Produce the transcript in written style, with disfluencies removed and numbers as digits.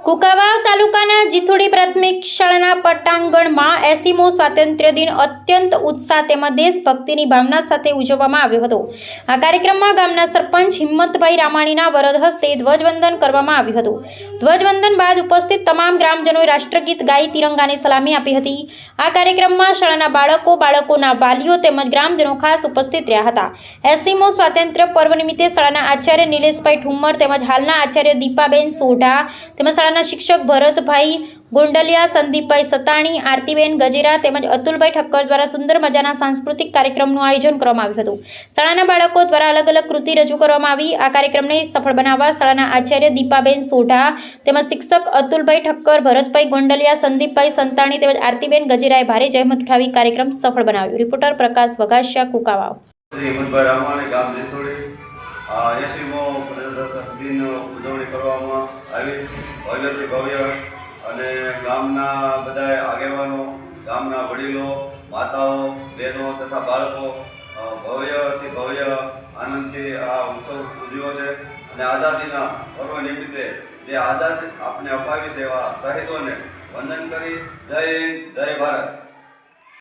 કુંકાવાવ તાલુકાના જીથુડી પ્રાથમિક શાળાના પટાંગણમાં 80મો સ્વાતંત્ર્ય દિન અત્યંત ઉત્સાહ તેમજ દેશભક્તિની ભાવના સાથે ઉજવવામાં આવ્યો હતો। આ કાર્યક્રમમાં ગામના સરપંચ હિંમતભાઈ રામાણીના વરદ હસ્તે ધ્વજવંદન કરવામાં આવ્યું હતું। ધ્વજવંદન બાદ ઉપસ્થિત તમામ ગ્રામજનોએ રાષ્ટ્રગીત ગાઈ તિરંગાને સલામી આપી હતી। આ કાર્યક્રમમાં શાળાના બાળકોના વાલીઓ તેમજ ગ્રામજનો ખાસ ઉપસ્થિત રહ્યા હતા। 80મો સ્વાતંત્ર્ય પર્વ નિમિત્તે શાળાના આચાર્ય નિલેશભાઈ ઠુમ્મર તેમજ હાલના આચાર્ય દીપાબેન સોઢા તેમજ શાળાના શિક્ષક ભરતભાઈ ગોંડલિયા, સંદીપભાઈ સતાણી, આરતીબેન ગજેરા તેમજ અતુલભાઈ ઠક્કર દ્વારા સુંદર મજાના સાંસ્કૃતિક કાર્યક્રમનું આયોજન કરવામાં આવ્યું હતું। શાળાના બાળકો દ્વારા અલગ અલગ કૃતિ રજૂ કરવામાં આવી। આ કાર્યક્રમને સફળ બનાવવા શાળાના આચાર્ય દીપાબેન સોઢા તેમજ શિક્ષક અતુલભાઈ ઠક્કર, ભરતભાઈ ગોંડલિયા, સંદીપભાઈ સંતાણી તેમજ આરતીબેન ગજેરાએ ભારે જહેમત ઉઠાવી કાર્યક્રમ સફળ બનાવ્યો। રિપોર્ટર પ્રકાશ વઘાસિયા, કુંકાવાવ। હિંમતભાઈ રામાણી, ગામ જીથુડી। 80મો પ્રજાસત્તાક દિન ઉજવણી કરવામાં આવી ભવ્યથી ભવ્ય અને ગામના બધા આગેવાનો, ગામના વડીલો, માતાઓ, બહેનો તથા બાળકો ભવ્યથી ભવ્ય આનંદથી આ ઉત્સવ ઉજવ્યો છે અને આઝાદીના પર્વ નિમિત્તે જે આઝાદી આપણે અપાવી છે એવા શહીદોને વંદન કરી જય હિન્દ, જય ભારત।